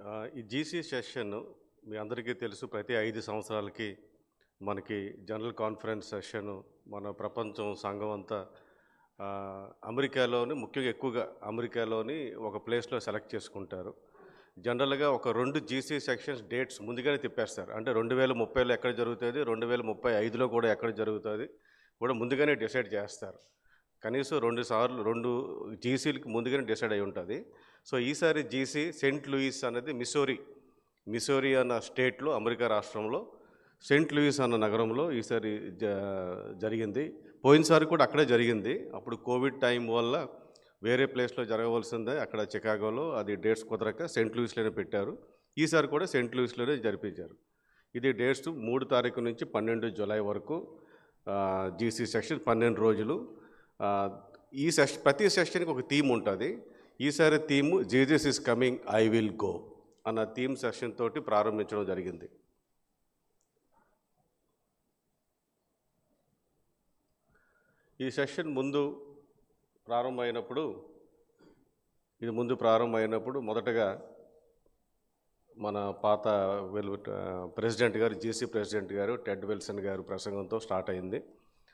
ఈ GC session మీ అందరికీ తెలుసు. ప్రతి 5 సంవత్సరాలకి మనకి జనరల్ కాన్ఫరెన్స్ సెషన్ మన ప్రపంచం సంఘం అంతా అమెరికాలోని ముఖ్యంగా ఎక్కువగా అమెరికాలోని ఒక ప్లేస్లో సెలెక్ట్ చేసుకుంటారు. జనరల్గా ఒక 2 జీసీ సెక్షన్స్ డేట్స్ ముందుగానే తిప్పేస్తారు. అంటే 2030లో ఎక్కడ జరుగుతుంది, 2035లో కూడా ఎక్కడ జరుగుతుంది కూడా ముందుగానే డిసైడ్ చేస్తారు. కనీసం 2 సార్లు 2 జీసీలకి ముందుగానే డిసైడ్ అయి ఉంటుంది. సో ఈసారి జీసీ సెయింట్ లూయిస్ అనేది మిసోరీ అన్న స్టేట్లో, అమెరికా రాష్ట్రంలో సెయింట్ లూయిస్ అన్న నగరంలో ఈసారి జరిగింది. పోయినసారి కూడా అక్కడే జరిగింది. అప్పుడు కోవిడ్ టైం వల్ల వేరే ప్లేస్లో జరగవలసిందే, అక్కడ చికాగోలో అది డేట్స్ కుదరక సెయింట్ లూయిస్లోనే పెట్టారు. ఈసారి కూడా సెయింట్ లూయిస్లోనే జరిపించారు. ఇది డేట్స్ 3 తారీఖు నుంచి 12 జూలై వరకు జీసీ సెషన్ 12 రోజులు. ఈ ప్రతి సెషన్కి ఒక థీమ్ ఉంటుంది. ఈసారి theme Jesus is coming, I will go అన్న థీమ్ సెషన్ తోటి ప్రారంభించడం జరిగింది. ఈ సెషన్ ముందు ప్రారంభమైనప్పుడు మొదటగా మన పాత ప్రెసిడెంట్ గారు, జీసీ ప్రెసిడెంట్ గారు టెడ్ విల్సన్ గారు ప్రసంగంతో స్టార్ట్ అయింది.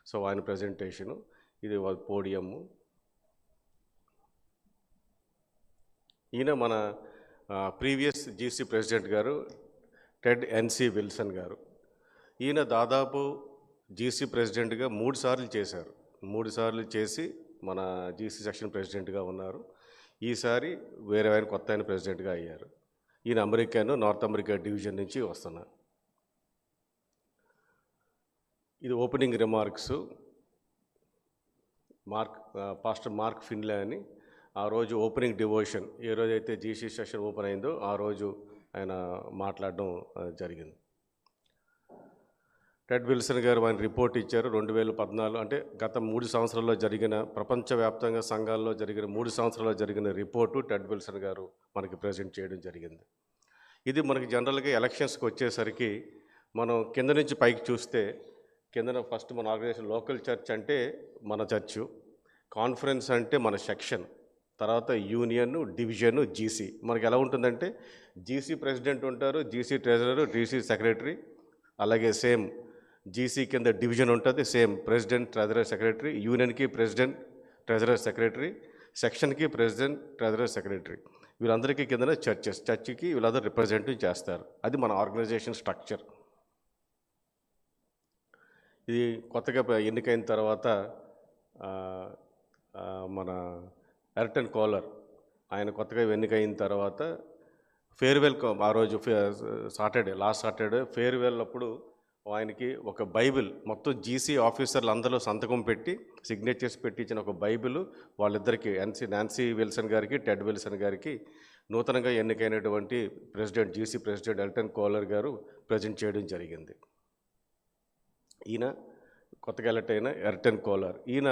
సో ఆయన ప్రజెంటేషను, ఇది పోడియము. ఈయన మన ప్రీవియస్ జీసీ ప్రెసిడెంట్ గారు టెడ్ ఎన్సి విల్సన్ గారు. ఈయన దాదాపు జీసీ ప్రెసిడెంట్గా 3 సార్లు చేశారు. 3 సార్లు చేసి మన జీసీ సెక్షన్ ప్రెసిడెంట్గా ఉన్నారు. ఈసారి వేరే ఆయన కొత్త ఆయన ప్రెసిడెంట్గా అయ్యారు. ఈయన నార్త్ అమెరికా డివిజన్ నుంచి వస్తున్నారు. ఇది opening remarks. Pastor mark Finlay అని ఆ రోజు ఓపెనింగ్ డివోషన్, ఏ రోజైతే జీసీ సెషన్ ఓపెన్ అయిందో ఆ రోజు ఆయన మాట్లాడడం జరిగింది. టెడ్ విల్సన్ గారు ఆయన రిపోర్ట్ ఇచ్చారు. 2014 అంటే గత 3 సంవత్సరాల్లో జరిగిన, ప్రపంచవ్యాప్తంగా సంఘాల్లో జరిగిన 3 సంవత్సరాల్లో జరిగిన రిపోర్టు టెడ్ విల్సన్ గారు మనకి ప్రజెంట్ చేయడం జరిగింది. ఇది మనకి జనరల్గా ఎలక్షన్స్కి వచ్చేసరికి మనం కింద నుంచి పైకి చూస్తే, కిందన ఫస్ట్ మన ఆర్గనైజేషన్ లోకల్ చర్చ్ అంటే మన చర్చు, కాన్ఫరెన్స్ అంటే మన సెక్షన్, తర్వాత యూనియన్, డివిజన్, జీసీ. మనకి ఎలా ఉంటుందంటే జీసీ ప్రెసిడెంట్ ఉంటారు, జీసీ ట్రెజరర్, జీసీ సెక్రటరీ. అలాగే సేమ్ జీసీ కింద డివిజన్ ఉంటుంది, సేమ్ ప్రెసిడెంట్, ట్రెజరర్, సెక్రటరీ. యూనియన్కి ప్రెసిడెంట్, ట్రెజరర్, సెక్రటరీ. సెక్షన్కి ప్రెసిడెంట్, ట్రెజరర్, సెక్రటరీ. వీళ్ళందరికీ కిందన చర్చికి వీళ్ళందరూ రిప్రజెంట్ చేస్తారు. అది మన ఆర్గనైజేషన్ స్ట్రక్చర్. ఇది కొత్తగా ఎన్నికైన తర్వాత మన ఎర్టన్ కోలర్ ఆయన కొత్తగా ఎన్నికైన తర్వాత ఫేర్వెల్, ఆ రోజు లాస్ట్ సాటర్డే ఫేర్వెల్ అప్పుడు ఆయనకి ఒక బైబిల్, మొత్తం జీసీ ఆఫీసర్లు అందరూ సంతకం పెట్టి సిగ్నేచర్స్ పెట్టి ఇచ్చిన ఒక బైబిల్ వాళ్ళిద్దరికీ, నాన్సీ విల్సన్ గారికి, టెడ్ విల్సన్ గారికి, నూతనంగా ఎన్నికైనటువంటి జీసీ ప్రెసిడెంట్ ఎర్టన్ కోలర్ గారు ప్రజెంట్ చేయడం జరిగింది. ఈయన కొత్తగా ఎలక్ట్ అయిన ఎర్టన్ కోలర్. ఈయన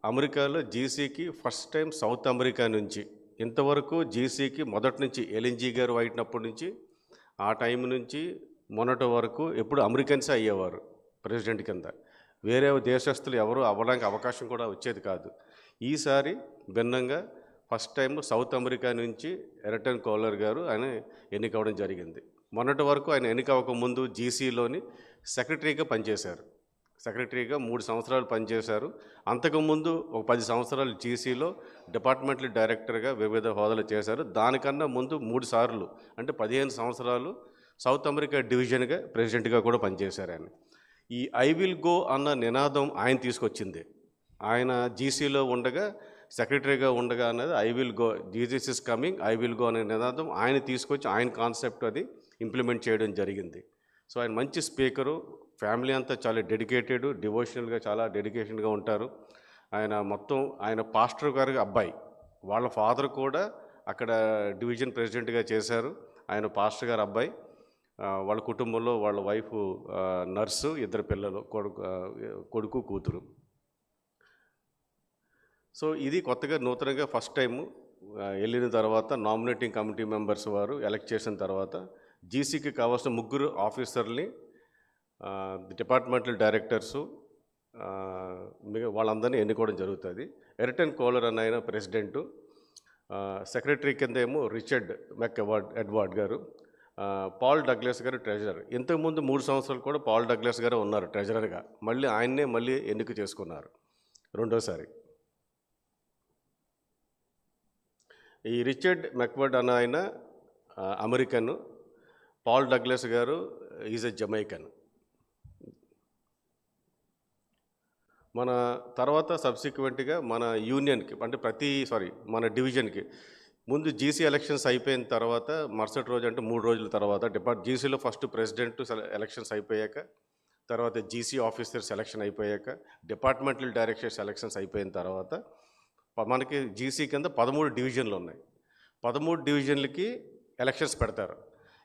అమెరికాలో జీసీకి ఫస్ట్ టైం సౌత్ అమెరికా నుంచి, ఇంతవరకు జీసీకి మొదటి నుంచి ఎల్ఎన్జీ గారు అయినప్పటి నుంచి ఆ టైం నుంచి మొన్నటి వరకు ఎప్పుడు అమెరికన్సే అయ్యేవారు ప్రెసిడెంట్ కింద. వేరే దేశస్తులు ఎవరు అవ్వడానికి అవకాశం కూడా వచ్చేది కాదు. ఈసారి భిన్నంగా ఫస్ట్ టైం సౌత్ అమెరికా నుంచి ఎర్టన్ కోలర్ గారు ఆయన ఎన్నికవడం జరిగింది. మొన్నటి వరకు ఆయన ఎన్నికవ్వక ముందు జీసీలోని సెక్రటరీగా పనిచేశారు. సెక్రటరీగా 3 సంవత్సరాలు పనిచేశారు. అంతకుముందు ఒక 10 సంవత్సరాలు జీసీలో డిపార్ట్మెంటల్ డైరెక్టర్గా వివిధ హోదాలు చేశారు. దానికన్నా ముందు 3 సార్లు అంటే 15 సంవత్సరాలు సౌత్ అమెరికా డివిజన్గా ప్రెసిడెంట్గా కూడా పనిచేశారు ఆయన. ఈ ఐ విల్ గో అన్న నినాదం ఆయన తీసుకొచ్చింది. ఆయన జీసీలో ఉండగా, సెక్రటరీగా ఉండగా అన్నది I will go, Jesus is coming, I will go అనే నినాదం ఆయన తీసుకొచ్చి ఆయన కాన్సెప్ట్ అది ఇంప్లిమెంట్ చేయడం జరిగింది. సో ఆయన మంచి స్పీకరు, ఫ్యామిలీ అంతా చాలా డెడికేటెడ్, డివోషనల్గా చాలా డెడికేషన్గా ఉంటారు. ఆయన పాస్టర్ గారి అబ్బాయి, వాళ్ళ ఫాదర్ కూడా అక్కడ డివిజన్ ప్రెసిడెంట్గా చేశారు. ఆయన పాస్టర్ గారి అబ్బాయి, వాళ్ళ కుటుంబంలో వాళ్ళ వైఫ్ నర్సు, 2 పిల్లలు, కొడుకు కూతురు. సో ఇది కొత్తగా నూతనంగా ఫస్ట్ టైము వెళ్ళిన తర్వాత నామినేటింగ్ కమిటీ మెంబర్స్ వారు ఎలక్ట్ చేసిన తర్వాత జీసీకి కావాల్సిన 3 ఆఫీసర్ని, డిపార్ట్మెంటల్ డైరెక్టర్సు, వాళ్ళందరినీ ఎన్నుకోవడం జరుగుతుంది. ఎర్టన్ కోలర్ అన్న ఆయన ప్రెసిడెంటు, సెక్రటరీ కింద ఏమో రిచర్డ్ ఎడ్వర్డ్ గారు, పాల్ డగ్లస్ గారు ట్రెజరర్. ఇంతకుముందు 3 సంవత్సరాలు కూడా పాల్ డగ్లస్ గారు ఉన్నారు ట్రెజరర్గా. ఆయన్నే మళ్ళీ ఎన్నిక చేసుకున్నారు రెండోసారి. ఈ రిచర్డ్ మెక్వర్డ్ అన్న ఆయన అమెరికన్, పాల్ డగ్లస్ గారు ఈజ్ ఎ జమైకన్. మన తర్వాత సబ్సిక్వెంట్గా మన యూనియన్కి అంటే మన డివిజన్కి ముందు జీసీ ఎలక్షన్స్ అయిపోయిన తర్వాత మరుసటి రోజు అంటే 3 రోజుల తర్వాత జీసీలో ఫస్ట్ ప్రెసిడెంట్ ఎలక్షన్స్ అయిపోయాక, తర్వాత జీసీ ఆఫీసర్స్ ఎలక్షన్ అయిపోయాక, డిపార్ట్మెంటల్ డైరెక్టర్స్ ఎలక్షన్స్ అయిపోయిన తర్వాత మనకి జీసీ కింద 13 డివిజన్లు ఉన్నాయి. 13 డివిజన్లకి ఎలక్షన్స్ పెడతారు.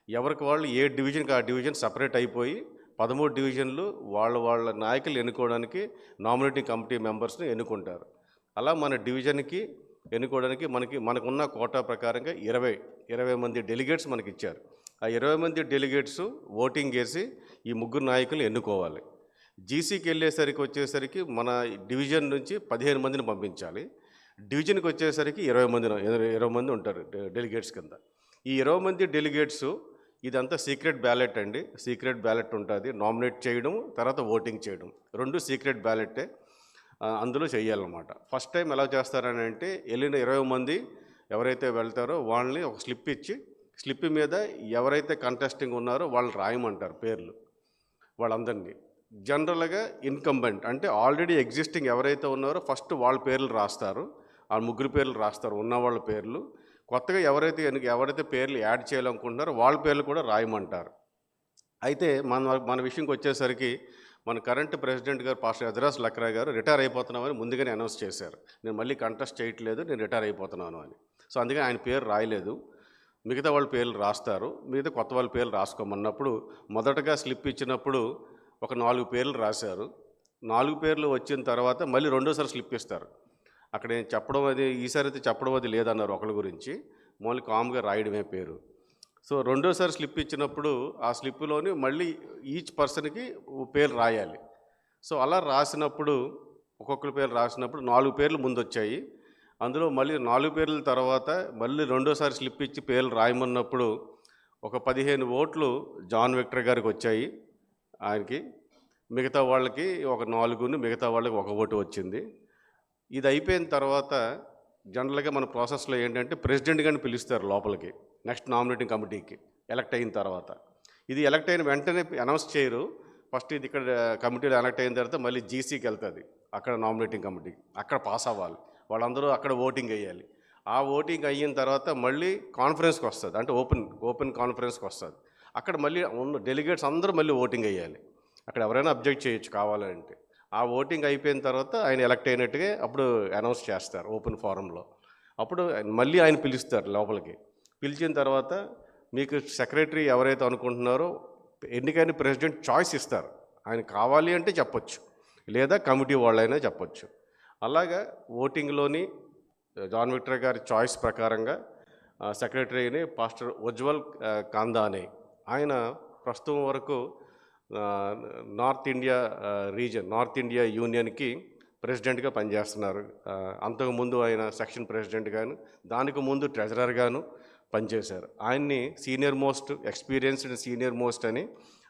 ఎవరికి వాళ్ళు ఏ డివిజన్కి ఆ డివిజన్ సపరేట్ అయిపోయి 13 డివిజన్లు వాళ్ళ నాయకులు ఎన్నుకోవడానికి నామినేటింగ్ కమిటీ మెంబర్స్ని ఎన్నుకుంటారు. అలా మన డివిజన్కి ఎన్నుకోవడానికి మనకున్న కోటా ప్రకారంగా 20 మంది డెలిగేట్స్ మనకి ఇచ్చారు. ఆ 20 మంది డెలిగేట్స్ ఓటింగ్ వేసి ఈ 3 నాయకులు ఎన్నుకోవాలి. జీసీకి వచ్చేసరికి మన డివిజన్ నుంచి 15 మందిని పంపించాలి. డివిజన్కి వచ్చేసరికి 20 మంది ఉంటారు డెలిగేట్స్ కింద. ఈ 20 మంది డెలిగేట్స్ ఇదంతా సీక్రెట్ బ్యాలెట్ అండి. సీక్రెట్ బ్యాలెట్ ఉంటుంది. నామినేట్ చేయడం, తర్వాత ఓటింగ్ చేయడం 2 సీక్రెట్ బ్యాలెట్టే అందులో చేయాలన్నమాట. ఫస్ట్ టైం ఎలా చేస్తారని అంటే వెళ్ళిన 20 మంది ఎవరైతే వెళ్తారో వాళ్ళని ఒక స్లిప్ ఇచ్చి, స్లిప్ మీద ఎవరైతే కంటెస్టింగ్ ఉన్నారో వాళ్ళు రాయమంటారు పేర్లు వాళ్ళందరినీ. జనరల్గా ఇన్కంబెంట్ అంటే ఆల్రెడీ ఎగ్జిస్టింగ్ ఎవరైతే ఉన్నారో ఫస్ట్ వాళ్ళ పేర్లు రాస్తారు. ఆ 3 పేర్లు రాస్తారు, ఉన్న వాళ్ళ పేర్లు. కొత్తగా ఎవరైతే పేర్లు యాడ్ చేయాలనుకుంటున్నారో వాళ్ళ పేర్లు కూడా రాయమంటారు. అయితే మన విషయంకి వచ్చేసరికి మన కరెంట్ ప్రెసిడెంట్ గారు పాస్టర్ అజరాస్ లక్రా గారు రిటైర్ అయిపోతున్నామని ముందుగానే అనౌన్స్ చేశారు. నేను మళ్ళీ కంటెస్ట్ చేయట్లేదు, నేను రిటైర్ అయిపోతున్నాను అని. సో అందుకని ఆయన పేరు రాయలేదు. మిగతా వాళ్ళ పేర్లు రాస్తారు. మిగతా కొత్త వాళ్ళ పేర్లు రాసుకోమన్నప్పుడు మొదటగా స్లిప్ ఇచ్చినప్పుడు ఒక 4 పేర్లు రాశారు. 4 పేర్లు వచ్చిన తర్వాత మళ్ళీ రెండోసారి స్లిప్ ఇస్తారు. అక్కడ ఈసారి అయితే చెప్పడం అది లేదన్నారు ఒకళ్ళ గురించి, మళ్ళీ కామ్గా రాయడమే పేరు. సో రెండోసారి స్లిప్ ఇచ్చినప్పుడు ఆ స్లిప్లోని మళ్ళీ ఈచ్ పర్సన్కి పేరు రాయాలి. సో అలా రాసినప్పుడు ఒక్కొక్కరి పేరు రాసినప్పుడు 4 పేర్లు ముందు వచ్చాయి. అందులో మళ్ళీ 4 పేర్ల తర్వాత మళ్ళీ రెండోసారి స్లిప్ ఇచ్చి పేర్లు రాయమన్నప్పుడు ఒక 15 ఓట్లు జాన్ విక్టర్ గారికి వచ్చాయి ఆయనకి. మిగతా వాళ్ళకి ఒక 4, మిగతా వాళ్ళకి 1 ఓటు వచ్చింది. ఇది అయిపోయిన తర్వాత జనరల్గా మన ప్రాసెస్లో ఏంటంటే ప్రెసిడెంట్ గారిని పిలుస్తారు లోపలికి నెక్స్ట్ నామినేటింగ్ కమిటీకి ఎలక్ట్ అయిన తర్వాత. ఇది ఎలక్ట్ అయిన వెంటనే అనౌన్స్ చేయరు. ఫస్ట్ ఇది ఇక్కడ కమిటీలో ఎలక్ట్ అయిన తర్వాత మళ్ళీ జీసీకి వెళ్తుంది, అక్కడ నామినేటింగ్ కమిటీ, అక్కడ పాస్ అవ్వాలి వాళ్ళందరూ, అక్కడ ఓటింగ్ వేయాలి. ఆ ఓటింగ్ అయిన తర్వాత మళ్ళీ కాన్ఫరెన్స్కి వస్తుంది, అంటే ఓపెన్ కాన్ఫరెన్స్కి వస్తుంది. అక్కడ మళ్ళీ ఉన్న డెలిగేట్స్ అందరూ మళ్ళీ ఓటింగ్ వేయాలి. అక్కడ ఎవరైనా అబ్జెక్ట్ చేయొచ్చు కావాలంటే. ఆ ఓటింగ్ అయిపోయిన తర్వాత ఆయన ఎలక్ట్ అయినట్టుగా అప్పుడు అనౌన్స్ చేస్తారు ఓపెన్ ఫోరంలో. అప్పుడు మళ్ళీ ఆయన పిలుస్తారు లోపలికి. పిలిచిన తర్వాత మీకు సెక్రటరీ ఎవరైతే అనుకుంటున్నారో ఎన్నికైన ప్రెసిడెంట్ చాయిస్ ఇస్తారు. ఆయన కావాలి అంటే చెప్పొచ్చు, లేదా కమిటీ వాళ్ళైనా చెప్పొచ్చు. అలాగా ఓటింగ్లోని జాన్ విక్టర్ గారి చాయిస్ ప్రకారంగా సెక్రటరీని పాస్టర్ ఉజ్వల్ కాందానే, ఆయన ప్రస్తుతం వరకు నార్త్ ఇండియా యూనియన్కి ప్రెసిడెంట్గా పనిచేస్తున్నారు. అంతకుముందు ఆయన సెక్షన్ ప్రెసిడెంట్ గాను, దానికి ముందు ట్రెజరర్ గాను పనిచేశారు. ఆయన్ని ఎక్స్పీరియన్స్డ్ సీనియర్ మోస్ట్ అని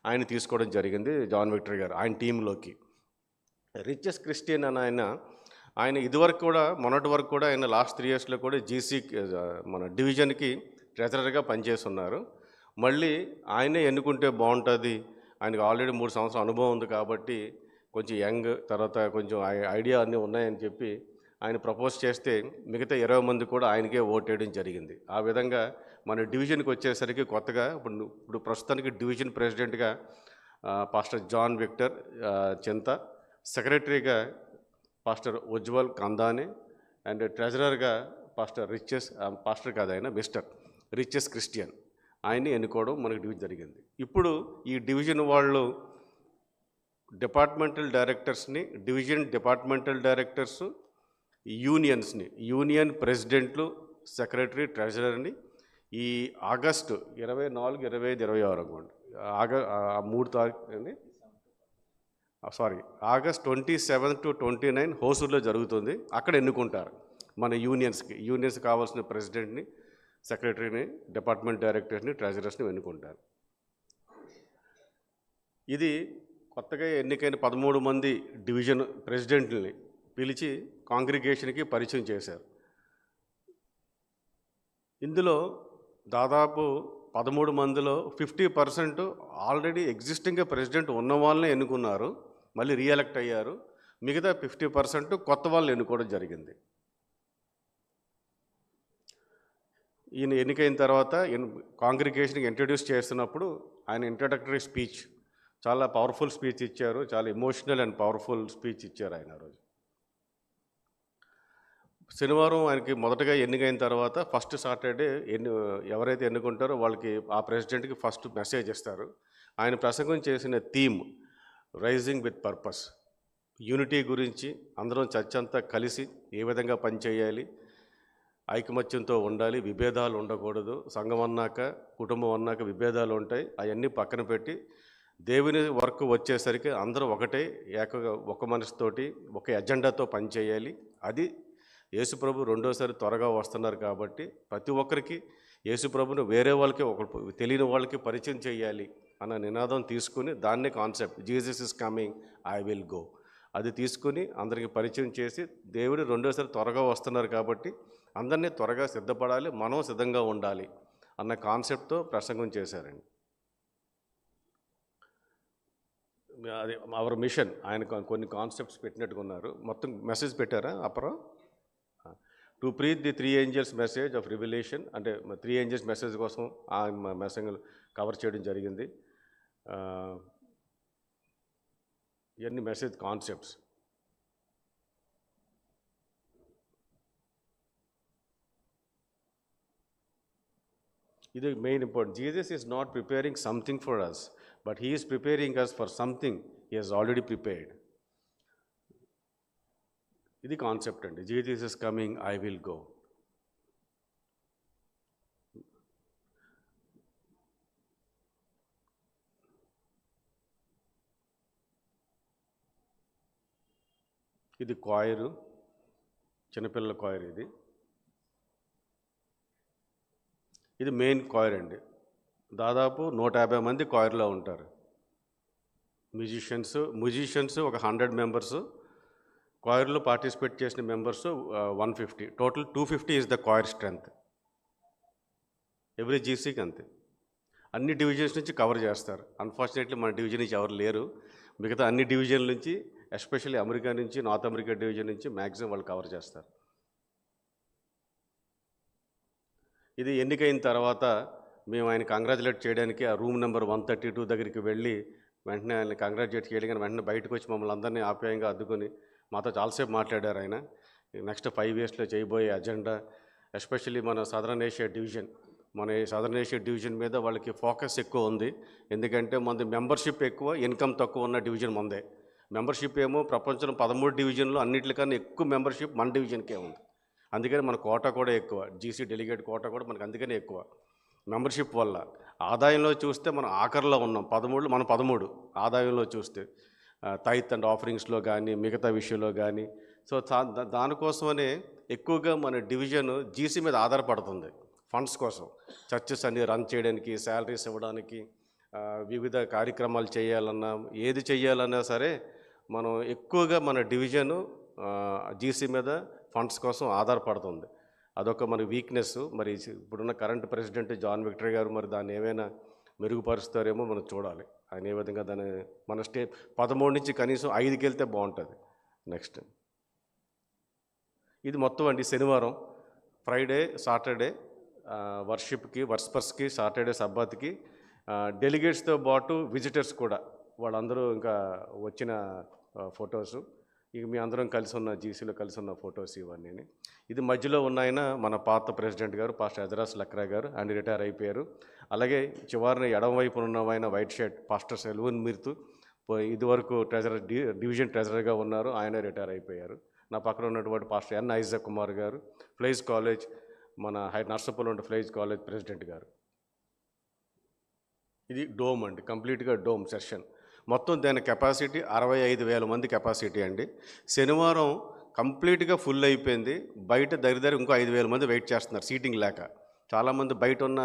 ఆయన తీసుకోవడం జరిగింది జాన్ విక్టర్ గారు ఆయన టీంలోకి. రిచెస్ క్రిస్టియన్ అని ఆయన ఇదివరకు కూడా మొన్నటి వరకు కూడా ఆయన లాస్ట్ 3 ఇయర్స్లో కూడా జీసీ మన డివిజన్కి ట్రెజరర్గా పనిచేస్తున్నారు. మళ్ళీ ఆయనే ఎన్నుకుంటే బాగుంటుంది, ఆయనకు ఆల్రెడీ 3 సంవత్సరాల అనుభవం ఉంది కాబట్టి కొంచెం యంగ్, తర్వాత కొంచెం ఐడియా అన్నీ ఉన్నాయని చెప్పి ఆయన ప్రపోజ్ చేస్తే మిగతా 20 మంది కూడా ఆయనకే ఓటేయడం జరిగింది. ఆ విధంగా మన డివిజన్కి వచ్చేసరికి కొత్తగా ఇప్పుడు ప్రస్తుతానికి డివిజన్ ప్రెసిడెంట్గా పాస్టర్ జాన్ విక్టర్ చింత, సెక్రటరీగా పాస్టర్ ఉజ్వల్ కందానే, అండ్ ట్రెజరర్గా మిస్టర్ రిచెస్ క్రిస్టియన్ ఆయన్ని ఎన్నుకోవడం మనకు డివిజన్ జరిగింది. ఇప్పుడు ఈ డివిజన్ వాళ్ళు డిపార్ట్మెంటల్ డైరెక్టర్స్ యూనియన్ ప్రెసిడెంట్లు, సెక్రటరీ, ట్రెజరర్ని ఈ ఆగస్టు 24, 25, 26 అనుకోండి, 3 తారీఖు ఆగస్ట్ 27 to 29 హోసూర్లో జరుగుతుంది. అక్కడ ఎన్నుకుంటారు. మన యూనియన్స్ కావాల్సిన ప్రెసిడెంట్ని, సెక్రటరీని, డిపార్ట్మెంట్ డైరెక్టర్స్ని, ట్రెజరర్స్ని ఎన్నుకుంటారు. ఇది కొత్తగా ఎన్నికైన 13 మంది డివిజన్ ప్రెసిడెంట్ని పిలిచి కాంగ్రిగేషన్కి పరిచయం చేశారు. ఇందులో దాదాపు 13 మందిలో 50% ఆల్రెడీ ఎగ్జిస్టింగ్గా ప్రెసిడెంట్ ఉన్న వాళ్ళనే ఎన్నుకున్నారు, మళ్ళీ రీఎలెక్ట్ అయ్యారు. మిగతా 50% కొత్త వాళ్ళని ఎన్నుకోవడం జరిగింది. ఈయన ఎన్నికైన తర్వాత కాంగ్రిగేషన్కి ఇంట్రడ్యూస్ చేస్తున్నప్పుడు ఆయన ఇంట్రడక్టరీ స్పీచ్ చాలా పవర్ఫుల్ స్పీచ్ ఇచ్చారు. చాలా ఎమోషనల్ అండ్ పవర్ఫుల్ స్పీచ్ ఇచ్చారు ఆయన రోజు. శనివారం ఆయనకి మొదటగా ఎన్నికైన తర్వాత ఫస్ట్ సాటర్డే ఎవరైతే ఎన్నుకుంటారో వాళ్ళకి ఆ ప్రెసిడెంట్కి ఫస్ట్ మెసేజ్ ఇస్తారు. ఆయన ప్రసంగం చేసిన theme rising with purpose, unity గురించి, అందరం చర్చ అంతా కలిసి ఏ విధంగా పనిచేయాలి, ఐకమత్యంతో ఉండాలి, విభేదాలు ఉండకూడదు, సంఘం అన్నాక కుటుంబం అన్నాక విభేదాలు ఉంటాయి, అవన్నీ పక్కన పెట్టి దేవుని వర్క్ వచ్చేసరికి అందరూ ఒకటే ఒక మనసుతోటి ఒక ఎజెండాతో పనిచేయాలి. అది యేసుప్రభు రెండోసారి త్వరగా వస్తున్నారు కాబట్టి ప్రతి ఒక్కరికి యేసుప్రభుని వేరే వాళ్ళకి తెలియని వాళ్ళకి పరిచయం చేయాలి అన్న నినాదం తీసుకుని దాన్నే concept Jesus is coming, I will go, అది తీసుకుని అందరికీ పరిచయం చేసి దేవుడు రెండోసారి త్వరగా వస్తున్నారు కాబట్టి అందరినీ త్వరగా సిద్ధపడాలి, మనం సిద్ధంగా ఉండాలి అన్న కాన్సెప్ట్తో ప్రసంగం చేశారండి. అది అవర్ మిషన్. ఆయన కొన్ని కాన్సెప్ట్స్ పెట్టినట్టుకున్నారు. మొత్తం మెసేజ్ పెట్టారా అప్పుడు? To preach the 3 angels message of revelation, అంటే 3 angels మెసేజ్ కోసం ఆ మెసేజ్ కవర్ చేయడం జరిగింది. ఇవన్నీ మెసేజ్ కాన్సెప్ట్స్. ఇది main important. Jesus is not preparing something for us, but he is preparing us for something he has already prepared. ఇది concept అండి. Jesus is coming, I will go. ఇది choir, చిన్నపిల్లల coir. ఇది main coir అండి. దాదాపు 150 మంది కాయర్లో ఉంటారు. Musicians ఒక 100 మెంబర్స్, కాయర్లో పార్టిసిపేట్ చేసిన members 150. Total 250 is the choir strength. Every జీసీకి అంతే. అన్ని డివిజన్స్ నుంచి కవర్ చేస్తారు. అన్ఫార్చునేట్లీ మన డివిజన్ నుంచి ఎవరు లేరు. మిగతా అన్ని డివిజన్ల నుంచి, ఎస్పెషల్లీ అమెరికా నుంచి, నార్త్ అమెరికా డివిజన్ నుంచి మ్యాక్సిమం వాళ్ళు కవర్ చేస్తారు. ఇది ఎన్నికైన తర్వాత మేము ఆయన కంగ్రాచులేట్ చేయడానికి ఆ రూమ్ నెంబర్ 132 దగ్గరికి వెళ్ళి వెంటనే ఆయన కంగ్రాచులేట్ చేయడానికి వెంటనే బయటకు వచ్చి మమ్మల్ని అందరినీ ఆప్యాయంగా అద్దుకొని మాతో చాలాసేపు మాట్లాడారు. ఆయన నెక్స్ట్ 5 yearsలో చేయబోయే అజెండా, ఎస్పెషల్లీ మన సదరన్ ఏషియా డివిజన్ మీద వాళ్ళకి ఫోకస్ ఎక్కువ ఉంది. ఎందుకంటే మనది మెంబర్షిప్ ఎక్కువ, ఇన్కమ్ తక్కువ ఉన్న డివిజన్ మందే. మెంబర్షిప్ ఏమో ప్రపంచంలో 13 డివిజన్లో అన్నింటికన్నా ఎక్కువ మెంబర్షిప్ మన డివిజన్కే ఉంది. అందుకని మన కోటా కూడా ఎక్కువ, జీసీ డెలిగేట్ కోటా కూడా మనకు అందుకనే ఎక్కువ మెంబర్షిప్ వల్ల. ఆదాయంలో చూస్తే మనం ఆఖరిలో ఉన్నాం. 13 ఆదాయంలో చూస్తే టైత్ అండ్ ఆఫరింగ్స్లో కానీ మిగతా విషయంలో కానీ. సో దానికోసమనే ఎక్కువగా మన డివిజన్ జీసీ మీద ఆధారపడుతుంది ఫండ్స్ కోసం. చర్చెస్ అన్ని రన్ చేయడానికి, శాలరీస్ ఇవ్వడానికి, వివిధ కార్యక్రమాలు చేయాలన్నా, ఏది చేయాలన్నా సరే మనం ఎక్కువగా మన డివిజను జీసీ మీద ఫండ్స్ కోసం ఆధారపడుతుంది. అదొక మన వీక్నెస్. మరి ఇప్పుడున్న కరెంట్ ప్రెసిడెంట్ జాన్ విక్టరీ గారు మరి దాన్ని ఏమైనా మెరుగుపరుస్తారేమో మనం చూడాలి. ఆయన ఏ విధంగా దాన్ని మన 13 నుంచి కనీసం 5కి వెళ్తే బాగుంటుంది. నెక్స్ట్ ఇది మొత్తం అండి. శనివారం, ఫ్రైడే, సాటర్డే వర్షిప్కి, సాటర్డే సబ్బాత్కి, డెలిగేట్స్తో పాటు విజిటర్స్ కూడా వాళ్ళందరూ ఇంకా వచ్చిన ఫొటోసు, ఇక మీ అందరం కలిసి ఉన్న జీసీలో కలిసి ఉన్న ఫొటోస్ ఇవన్నీ. ఇది మధ్యలో ఉన్న ఆయన మన పాత ప్రెసిడెంట్ గారు పాస్టర్ ఎజరాస్ లక్రా గారు, ఆయన రిటైర్ అయిపోయారు. అలాగే చివరిన ఎడమవైపు ఉన్న ఆయన వైట్ షర్ట్ పాస్టర్ సెల్వన్ మిర్తు, ఇదివరకు డివిజన్ ట్రెజరర్గా ఉన్నారు, ఆయన రిటైర్ అయిపోయారు. నా పక్కన ఉన్నటువంటి పాస్టర్ ఎన్ ఐజక్ కుమార్ గారు, ఫ్లైజ్ కాలేజ్, మన నర్సపూర్లో ఉన్న ఫ్లైజ్ కాలేజ్ ప్రెసిడెంట్ గారు. ఇది డోమ్ అండి, కంప్లీట్గా డోమ్ సెషన్. మొత్తం దాని కెపాసిటీ 65,000 మంది కెపాసిటీ అండి. శనివారం కంప్లీట్‌గా ఫుల్ అయిపోయింది. బయట దగ్గర ఇంకో 5,000 మంది వెయిట్ చేస్తున్నారు సీటింగ్ లేక. చాలామంది బయటున్న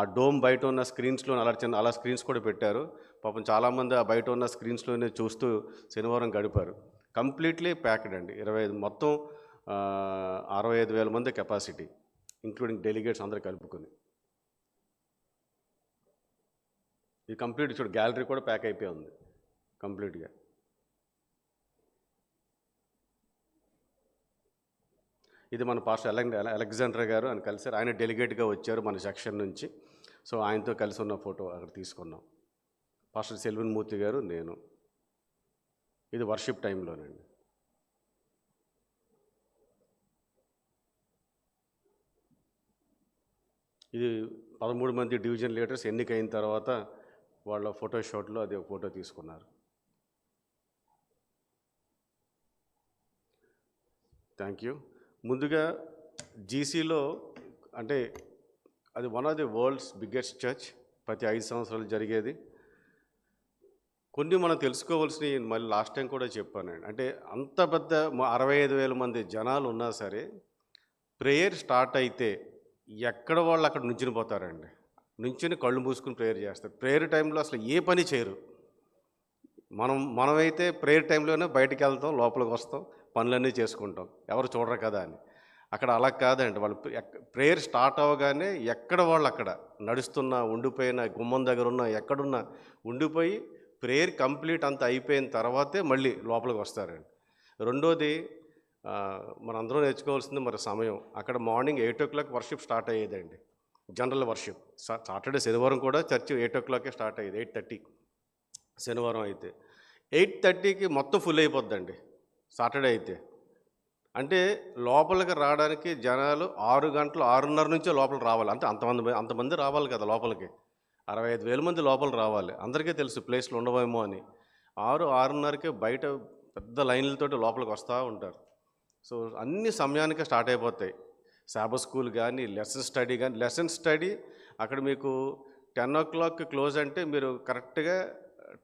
ఆ డోమ్ బయటున్న స్క్రీన్స్‌లో అలా స్క్రీన్స్ కూడా పెట్టారు. పాపం చాలామంది ఆ బయట ఉన్న స్క్రీన్స్‌లోనే చూస్తూ శనివారం గడిపారు. కంప్లీట్‌లీ ప్యాక్డ్ అండి. 25 మొత్తం 65,000 మంది కెపాసిటీ. ఇంక్లూడింగ్ డెలిగేట్స్ అందరూ కలుపుకొని. ఇది కంప్లీట్ చూడు గ్యాలరీ కూడా ప్యాక్ అయిపోయి ఉంది కంప్లీట్‌గా. ఇది మన పాస్టర్ అలెగ్జాండర్ గారు అని కలిసారు. ఆయన డెలిగేట్గా వచ్చారు మన సెక్షన్ నుంచి. సో ఆయనతో కలిసి ఉన్న ఫోటో అక్కడ తీసుకున్నాం. పాస్టర్ సెల్విన్ మూర్తి గారు, నేను. ఇది వర్షిప్ టైంలోనండి. ఇది 13 మంది డివిజన్ లీడర్స్ ఎన్నికైన తర్వాత వాళ్ళ ఫోటో షాట్లో అది ఒక ఫోటో తీసుకున్నారు. Thank you. ముందుగా జీసీలో అంటే అది one of the world's biggest church, ప్రతి 5 సంవత్సరాలు జరిగేది. కొన్ని మనం తెలుసుకోవాల్సినవి మళ్ళీ లాస్ట్ టైం కూడా చెప్పానండి. అంటే అంత పెద్ద 65,000 మంది జనాలు ఉన్నా సరే ప్రేయర్ స్టార్ట్ అయితే ఎక్కడ వాళ్ళు అక్కడ నుంచుని పోతారండి. నుంచుని కళ్ళు మూసుకుని ప్రేయర్ చేస్తారు. ప్రేయర్ టైంలో అసలు ఏ పని చేయరు. మనమైతే ప్రేయర్ టైంలోనే బయటికి వెళ్తాం, లోపలికి వస్తాం, పనులన్నీ చేసుకుంటాం, ఎవరు చూడరు కదా అని. అక్కడ అలా కాదండి. వాళ్ళు ప్రేయర్ స్టార్ట్ అవ్వగానే ఎక్కడ వాళ్ళు అక్కడ నడుస్తున్నా, ఉండిపోయిన గుమ్మం దగ్గర ఉన్న ఎక్కడున్నా ఉండిపోయి ప్రేయర్ కంప్లీట్ అంతా అయిపోయిన తర్వాతే మళ్ళీ లోపలికి వస్తారండి. రెండోది మనందరం నేర్చుకోవాల్సింది మరి సమయం. అక్కడ మార్నింగ్ 8 o'clock వర్షిప్ స్టార్ట్ అయ్యేదండి. General worship. సాటర్డే శనివారం కూడా చర్చ్ 8 o'clock స్టార్ట్ అయ్యేది. 8:30 శనివారం అయితే 8:30కి మొత్తం ఫుల్ అయిపోద్దండి సాటర్డే అయితే. అంటే లోపలికి రావడానికి జనాలు 6 గంటలు 6:30 నుంచే లోపల రావాలి. అంటే అంతమంది రావాలి కదా లోపలికి. 65,000 మంది లోపల రావాలి. అందరికీ తెలుసు ప్లేస్లు ఉండవేమో అని. 6:30కే బయట పెద్ద లైన్లతోటి లోపలికి వస్తూ ఉంటారు. సో అన్ని సమయానికే స్టార్ట్ అయిపోతాయి. సాబత్ స్కూల్ కానీ, లెసన్ స్టడీ అక్కడ మీకు 10 o'clock క్లోజ్ అంటే మీరు కరెక్ట్గా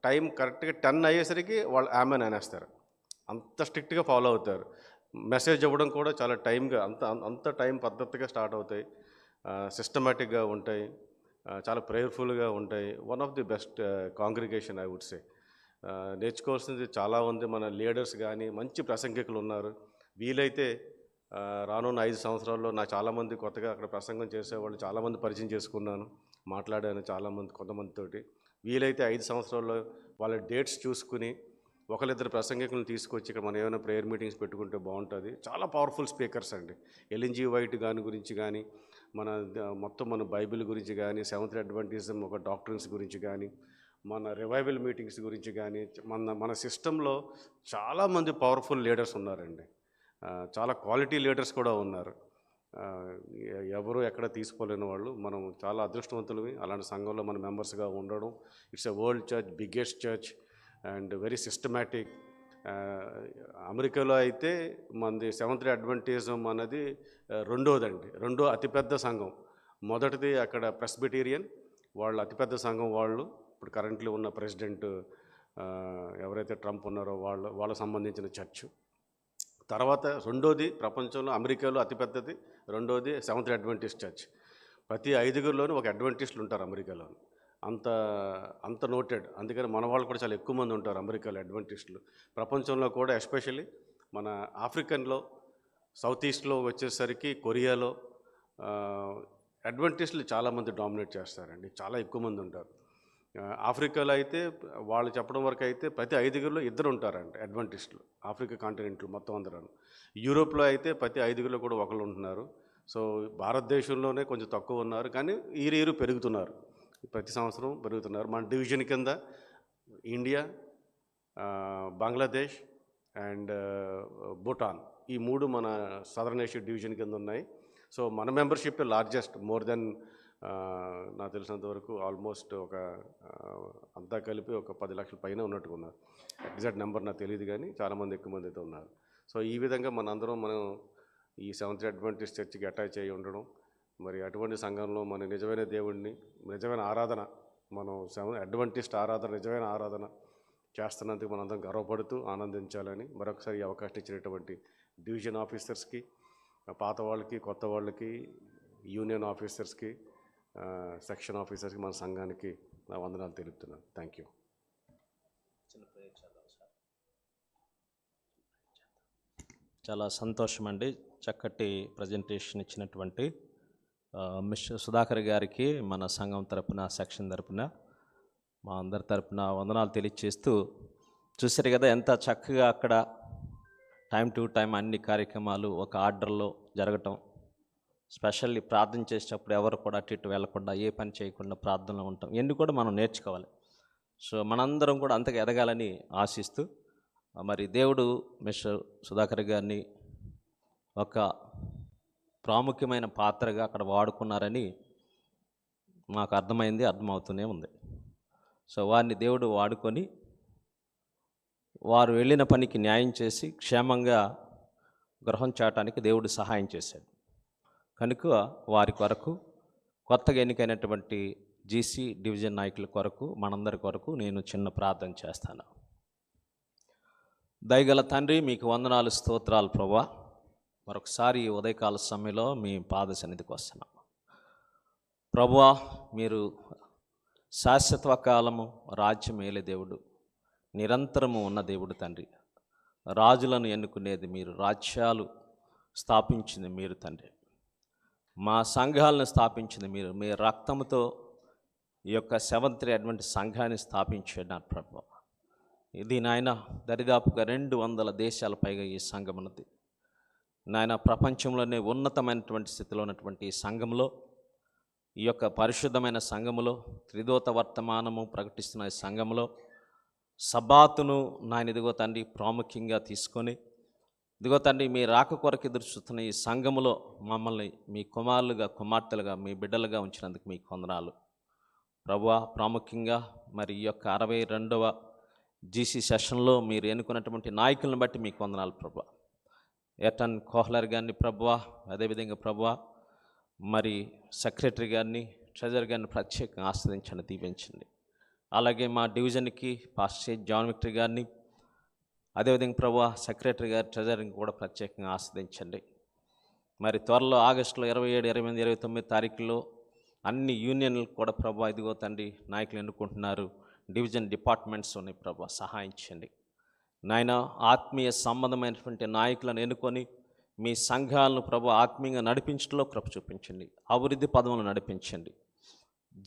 10 అయ్యేసరికి వాళ్ళు ఆమెన్ అనేస్తారు. అంత స్ట్రిక్ట్గా ఫాలో అవుతారు. మెసేజ్ ఇవ్వడం కూడా చాలా టైంగా అంత టైం పద్ధతిగా స్టార్ట్ అవుతాయి. సిస్టమేటిక్గా ఉంటాయి. చాలా ప్రేయర్ఫుల్గా ఉంటాయి. One of the best congregation I would say. నేర్చుకోవాల్సింది చాలా ఉంది. మన లీడర్స్ కానీ మంచి ప్రసంగికులు ఉన్నారు. వీలైతే రానున్న 5 సంవత్సరాల్లో నాకు చాలామంది కొత్తగా అక్కడ ప్రసంగం చేసేవాళ్ళు చాలామంది పరిచయం చేసుకున్నాను, మాట్లాడాను కొంతమందితోటి. వీలైతే 5 సంవత్సరాల్లో వాళ్ళ డేట్స్ చూసుకుని ఒకరిద్దరు ప్రసంగికులను తీసుకొచ్చి ఇక్కడ మనం ఏమైనా ప్రేయర్ మీటింగ్స్ పెట్టుకుంటే బాగుంటుంది. చాలా పవర్ఫుల్ స్పీకర్స్ అండి. ఎల్ఎన్జీ వైట్ గురించి కానీ, మన బైబిల్ గురించి కానీ, సెవెంత్ అడ్వెంటిజం ఒక డాక్టరీన్స్ గురించి కానీ, మన రివైవల్ మీటింగ్స్ గురించి కానీ, మన సిస్టంలో చాలామంది పవర్ఫుల్ లీడర్స్ ఉన్నారండి. చాలా క్వాలిటీ లీడర్స్ కూడా ఉన్నారు. ఎవరు ఎక్కడ తీసుకోలేని వాళ్ళు. మనం చాలా అదృష్టవంతులవి అలాంటి సంఘంలో మన మెంబర్స్గా ఉండడం. It's a world church, biggest church and very systematic. అమెరికాలో అయితే మనది సెవెంత్ డే అడ్వెంటిజం అన్నది రెండో అతిపెద్ద సంఘం. మొదటిది అక్కడ ప్రెస్బిటేరియన్, వాళ్ళు అతిపెద్ద సంఘం. వాళ్ళు ఇప్పుడు కరెంట్లీ ఉన్న ప్రెసిడెంట్ ఎవరైతే ట్రంప్ ఉన్నారో వాళ్ళకు సంబంధించిన చర్చ్. తర్వాత రెండోది ప్రపంచంలో అమెరికాలో అతిపెద్దది, రెండోది సెవెంత్ డే అడ్వెంటిస్ట్ చర్చ్. ప్రతి 5గురిలోనూ ఒక అడ్వెంటిస్టులు ఉంటారు అమెరికాలో. అంత నోటెడ్. అందుకని మన వాళ్ళు కూడా చాలా ఎక్కువ మంది ఉంటారు అమెరికాలో అడ్వెంటిస్టులు. ప్రపంచంలో కూడా ఎస్పెషల్లీ మన ఆఫ్రికన్లో, సౌత్ ఈస్ట్లో వచ్చేసరికి కొరియాలో అడ్వెంటిస్టులు చాలామంది డామినేట్ చేస్తారండి. చాలా ఎక్కువ మంది ఉంటారు. ఆఫ్రికాలో అయితే వాళ్ళు చెప్పడం వరకు అయితే ప్రతి 5గురిలో 2 ఉంటారంట అడ్వెంటిస్టులు, ఆఫ్రికా కాంటినెంట్లో మొత్తం అందరూ. యూరోప్లో అయితే ప్రతి 5గురిలో కూడా ఒకళ్ళు ఉంటున్నారు. సో భారతదేశంలోనే కొంచెం తక్కువ ఉన్నారు, కానీ ఈరు పెరుగుతున్నారు. ప్రతి సంవత్సరం పెరుగుతున్నారు. మన డివిజన్ కింద ఇండియా, బంగ్లాదేశ్ అండ్ భూటాన్, ఈ 3 మన సదర్న్ ఏషియా డివిజన్ కింద ఉన్నాయి. సో మన మెంబర్షిప్ లార్జెస్ట్, మోర్ దెన్ నాకు తెలిసినంత వరకు ఆల్మోస్ట్ అంతా కలిపి ఒక 10 లక్షల పైన ఉన్నట్టుగా ఉన్నారు. ఎగ్జాక్ట్ నెంబర్ నాకు తెలియదు, కానీ చాలామంది ఎక్కువ మంది అయితే ఉన్నారు. సో ఈ విధంగా మనం ఈ సెవెంత్ డే అడ్వెంటిస్ట్ చర్చికి అటాచ్ అయ్యి ఉండడం, మరి అటువంటి సంఘంలో మన నిజమైన దేవుడిని, నిజమైన ఆరాధన, మనం అడ్వెంటిస్ట్ ఆరాధన, నిజమైన ఆరాధన చేస్తున్నందుకు మనందరం గర్వపడుతూ ఆనందించాలని మరొకసారి ఈ అవకాశం ఇచ్చినటువంటి డివిజన్ ఆఫీసర్స్కి, పాత వాళ్ళకి, కొత్త వాళ్ళకి, యూనియన్ ఆఫీసర్స్కి, సెక్షన్ ఆఫీసర్స్కి, మన సంఘానికి నా వందనాలు తెలుపుతున్నాను. Thank you. చాలా సంతోషం అండి. చక్కటి ప్రజెంటేషన్ ఇచ్చినటువంటి మిస్టర్ సుధాకర్ గారికి మన సంఘం తరపున, సెక్షన్ తరపున, మా అందరి తరపున వందనాలు తెలియజేస్తూ, చూసారు కదా ఎంత చక్కగా అక్కడ టైం టు టైం అన్ని కార్యక్రమాలు ఒక ఆర్డర్లో జరగటం. స్పెషల్లీ ప్రార్థన చేసేటప్పుడు ఎవరు కూడా అటు ఇటు వెళ్లకుండా, ఏ పని చేయకుండా ప్రార్థనలో ఉంటాం. ఇవన్నీ కూడా మనం నేర్చుకోవాలి. సో మనందరం కూడా అంతగా ఎదగాలని ఆశిస్తూ, మరి దేవుడు మిస్టర్ సుధాకర్ గారిని ఒక ప్రాముఖ్యమైన పాత్రగా అక్కడ వాడుకున్నారని మాకు అర్థమవుతూనే ఉంది. సో వారిని దేవుడు వాడుకొని వారు వెళ్ళిన పనికి న్యాయం చేసి క్షేమంగా గృహం చేరటానికి దేవుడు సహాయం చేశాడు. కనుక వారి కొరకు, కొత్తగా ఎన్నికైనటువంటి జీసీ డివిజన్ నాయకుల కొరకు, మనందరి కొరకు నేను చిన్న ప్రార్థన చేస్తాను. దయగల తండ్రి, మీకు వందనాలు, స్తోత్రాలు ప్రభువా. మరొకసారి ఈ ఉదయకాల సమయంలో మీ పాద సన్నిధికి వస్తున్నాం ప్రభువా. మీరు శాశ్వత కాలము రాజ్యం ఏలే దేవుడు, నిరంతరము ఉన్న దేవుడు తండ్రి. రాజులను ఎన్నుకునేది మీరు, రాజ్యాలు స్థాపించింది మీరు తండ్రి. మా సంఘాలను స్థాపించింది మీరు. మీ రక్తంతో ఈ యొక్క సెవెంత్ డే అడ్వెంటిస్ట్ సంఘాన్ని స్థాపించాడు నా ప్రభువా. ఇది నాయన దరిదాపుగా 200 దేశాల పైగా ఈ సంఘం ఉన్నది నాయన. ప్రపంచంలోనే ఉన్నతమైనటువంటి స్థితిలో ఉన్నటువంటి ఈ సంఘంలో, ఈ యొక్క పరిశుద్ధమైన సంఘములో, త్రిదోత వర్తమానము ప్రకటిస్తున్న ఈ సంఘంలో సబాతును నాయన ఇదిగో తండ్రి ప్రాముఖ్యంగా తీసుకొని, ఇదిగో తండ్రి మీ రాక కొరకు ఎదురు చూస్తున్న ఈ సంఘములో మమ్మల్ని మీ కుమారులుగా, కుమార్తెలుగా, మీ బిడ్డలుగా ఉంచినందుకు మీకు వందనాలు ప్రభువా. ప్రాముఖ్యంగా మరి ఈ యొక్క 62వ జీసీ సెషన్లో మీరు ఎన్నుకున్నటువంటి నాయకులను బట్టి మీకు వందనాలు ప్రభువా. ఎటన్ కోహ్లర్ గారిని ప్రభువా, అదేవిధంగా ప్రభువా మరి సెక్రటరీ గారిని, ట్రెజరర్ గారిని ప్రత్యేకంగా ఆస్వాదించండి, దీవించండి. అలాగే మా డివిజన్కి పాస్టర్ జాన్ విక్టరీ గారిని, అదేవిధంగా ప్రభువా సెక్రటరీ గారు, ట్రెజరర్ని కూడా ప్రత్యేకంగా ఆస్వాదించండి. మరి త్వరలో ఆగస్టులో 27, 28, 29 తారీఖుల్లో అన్ని యూనియన్లకు కూడా ప్రభువా ఇదిగో తండ్రి నాయకులు ఎన్నుకుంటున్నారు. డివిజన్ డిపార్ట్మెంట్స్ ఉన్నాయి ప్రభువా, సహాయించండి నాయన. ఆత్మీయ సంబంధమైనటువంటి నాయకులను ఎన్నుకొని మీ సంఘాలను ప్రభు ఆత్మీయంగా నడిపించడంలో కృప చూపించండి, అభివృద్ధి పదవులను నడిపించండి.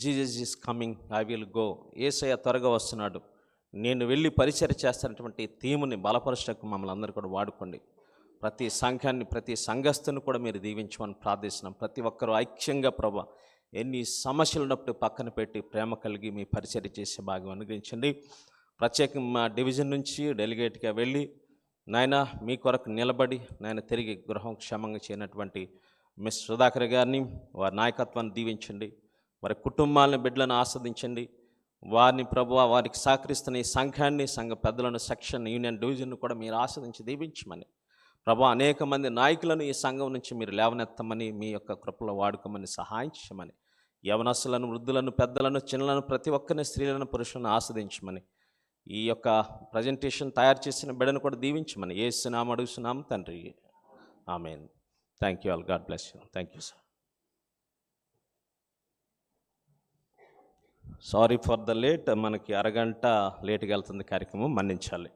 Jesus is coming, I will go. యేసయ్య త్వరగా వస్తున్నాడు, నేను వెళ్ళి పరిచర్య చేస్తున్నటువంటి థీముని బలపరచడానికి మమ్మల్ని అందరూ కూడా వాడుకోండి. ప్రతి సంఘాన్ని, ప్రతి సంఘస్థుని కూడా మీరు దీవించమని ప్రార్థిస్తున్నాం. ప్రతి ఒక్కరూ ఐక్యంగా ప్రభు ఎన్ని సమస్యలు ఉన్నప్పుడు పక్కన పెట్టి ప్రేమ కలిగి మీ పరిచర్య చేసే భాగం అనుగ్రహించండి. ప్రత్యేకంగా మా డివిజన్ నుంచి డెలిగేట్గా వెళ్ళి నాయన మీ కొరకు నిలబడి నాయన తిరిగి గృహం క్షేమంగా చేయనటువంటి మిస్ సుధాకర్ గారిని, వారి నాయకత్వాన్ని దీవించండి. వారి కుటుంబాలను, బిడ్డలను ఆస్వాదించండి. వారిని ప్రభువా, వారికి సహకరిస్తున్న ఈ సంఘాన్ని, సంఘ పెద్దలను, సెక్షన్, యూనియన్, డివిజన్ను కూడా మీరు ఆస్వాదించి దీవించమని ప్రభువా. అనేక మంది నాయకులను ఈ సంఘం నుంచి మీరు లేవనెత్తమని, మీ యొక్క కృపలో వాడుకోమని సహాయం చేయమని, యవనస్తులను, వృద్ధులను, పెద్దలను, చిన్నలను, ప్రతి ఒక్కరిని, స్త్రీలను, పురుషులను ఆస్వాదించమని, ఈ యొక్క ప్రజెంటేషన్ తయారు చేసిన బిడ్డను కూడా దీవించమని యేసునామమున అడుగుతున్నాం తండ్రి, ఆమేన్. Thank you all, God bless you. Thank you sir. Sorry for the late, మనకి అరగంట లేట్గా వెళ్తుంది కార్యక్రమం, మన్నించాలి.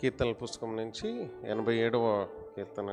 కీర్తనల పుస్తకం నుంచి 87వ కీర్తన.